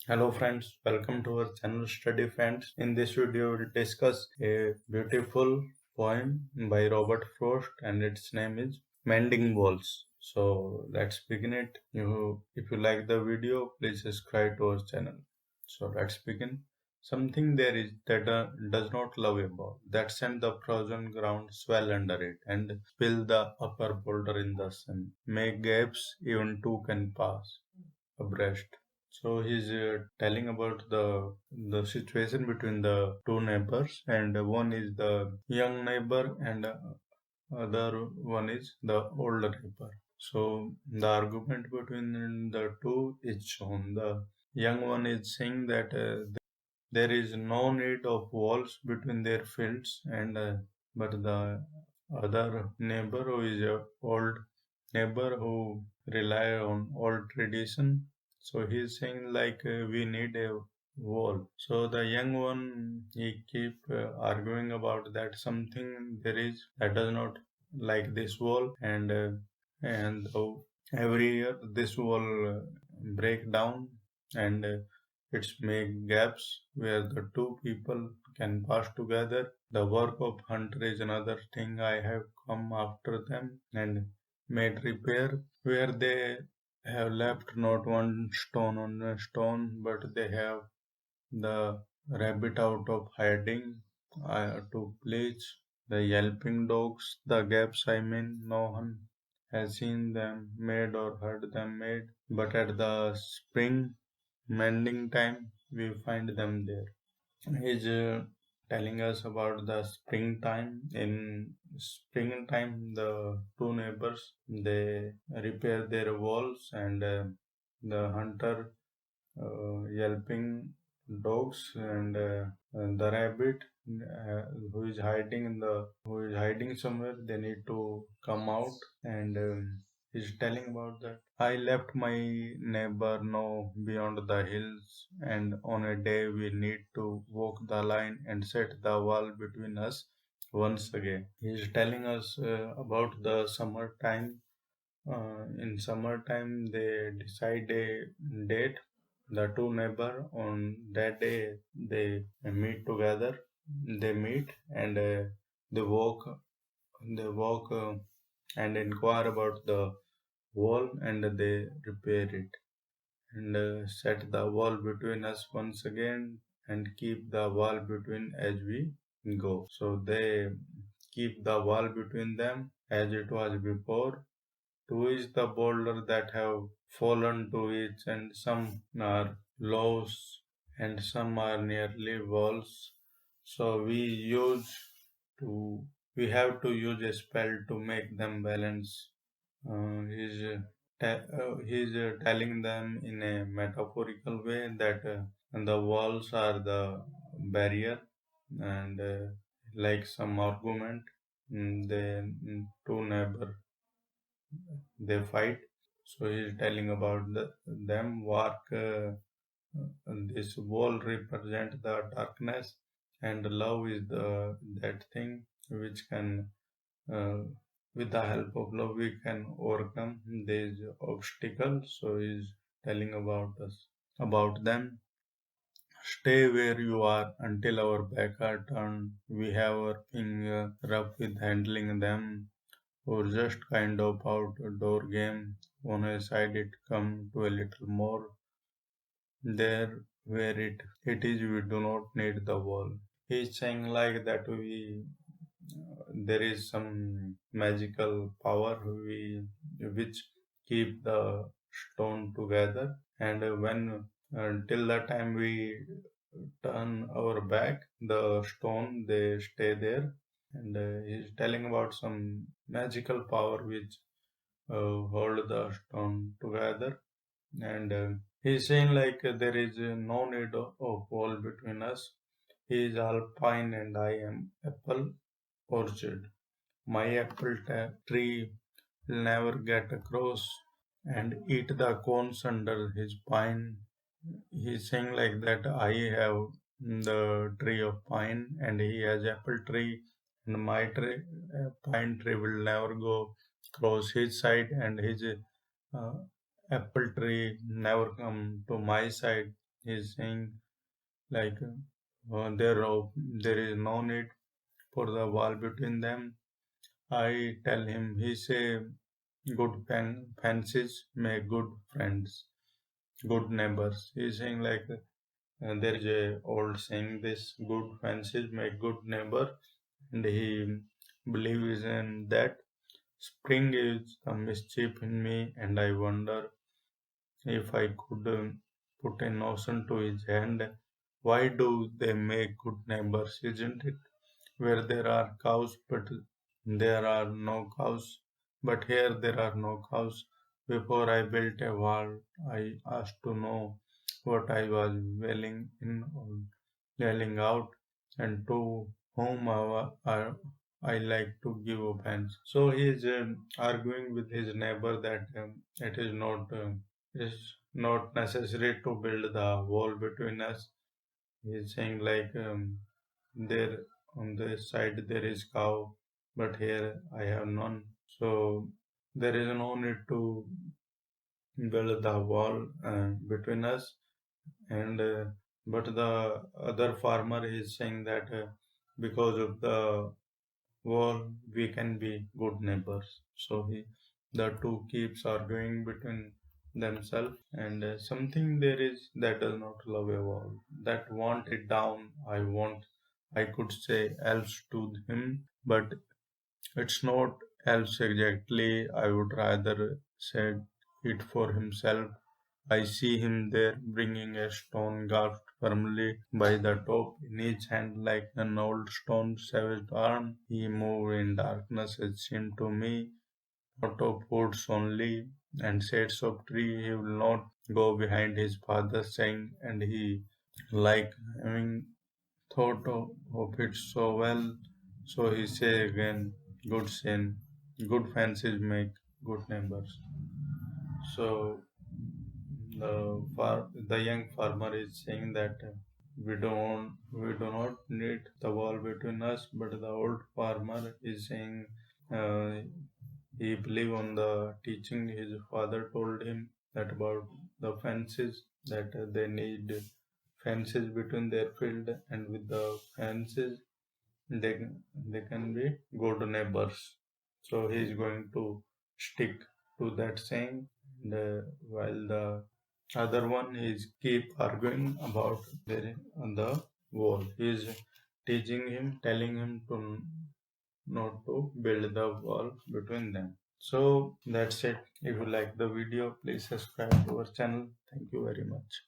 Hello friends, welcome to our channel Study Friends. In this video, we'll discuss a beautiful poem by Robert Frost and its name is Mending Walls. So let's begin it. If you like the video, please subscribe to our channel. So let's begin. Something there is that does not love a ball, that send the frozen ground swell under it and spill the upper boulder in the sun. Make gaps even two can pass abreast. So he's telling about the situation between the two neighbors, and one is the young neighbor, and other one is the older neighbor. So the argument between the two is shown. The young one is saying that there is no need of walls between their fields, and but the other neighbor who is a old neighbor who rely on old tradition, so he's saying like we need a wall. So the young one he keep arguing about that something there is that does not like this wall, and every year this wall break down, and it's make gaps where the two people can pass together. The work of hunter is another thing. I have come after them and made repair where they have left not one stone on a stone, but they have the rabbit out of hiding to please the yelping dogs. The gaps I mean, no one has seen them made or heard them made, but at the spring mending time we find them there. He's telling us about the springtime. In springtime, the two neighbors they repair their walls, and the hunter yelping dogs, and the rabbit who is hiding somewhere. They need to come out, and he's telling about that. I left my neighbor no beyond the hills, and on a day we need to walk the line and set the wall between us once again. He's telling us about the summertime. In summertime, they decide a date. The two neighbor on that day they meet together. They meet, and they walk. They walk and inquire about the wall, and they repair it, and set the wall between us once again, and keep the wall between as we go. So they keep the wall between them as it was before. Two is the boulder that have fallen to each, and some are lows and some are nearly walls. So to we have to use a spell to make them balance. He's telling them in a metaphorical way that the walls are the barrier, and like some argument, the two neighbor they fight. So he's telling about them work. This wall represent the darkness, and love is the that thing which can, uh, with the help of love, we can overcome these obstacles. So he's telling about them. Stay where you are until our back are turned. We have working rough with handling them, or just kind of outdoor game. On a side it come to a little more. There where it is we do not need the wall. He's saying like that we there is some magical power which keep the stone together, and when until the time we turn our back, the stone they stay there, and he's telling about some magical power which hold the stone together, and he's saying like there is no need of wall between us. He is alpine and I am apple orchard. My tree will never get across and eat the cones under his pine. He's saying like that I have the tree of pine, and he has apple tree, and my pine tree will never go cross his side, and his uh, apple tree never come to my side. He's saying like there is no need for the wall between them. I tell him, he say, good fences make good friends, good neighbors. He's saying like there is a old saying, this good fences make good neighbor, and he believes in that. Spring is the mischief in me, and I wonder if I could put a notion to his hand. Why do they make good neighbors, isn't it? Where there are cows, but there are no cows. But here there are no cows. Before I built a wall, I asked to know what I was wailing in or yelling out, and to whom I like to give offense. So he is arguing with his neighbor that it is not necessary to build the wall between us. He is saying like there on this side there is cow, but here I have none. So there is no need to build the wall between us. And but the other farmer is saying that because of the wall we can be good neighbors. So the two keeps arguing between themselves, and something there is that does not love a wall, that want it down. I could say else to him, but it's not else exactly. I would rather said it for himself. I see him there bringing a stone gasped firmly by the top in each hand like an old stone savage arm. He moved in darkness, it seemed to me, not of woods only and shades of tree. He will not go behind his father saying, and he like having thought of it so well. So he say again, good sin, good fancies make good neighbors. So the young farmer is saying that we do not need the wall between us, but the old farmer is saying uh, he believe on the teaching his father told him that about the fences, that they need fences between their field, and with the fences they they can be good neighbors. So he is going to stick to that saying, and while the other one is keep arguing about there on the wall. He is teaching him, telling him to not to build the wall between them. So that's it. If you like the video, please subscribe to our channel. Thank you very much.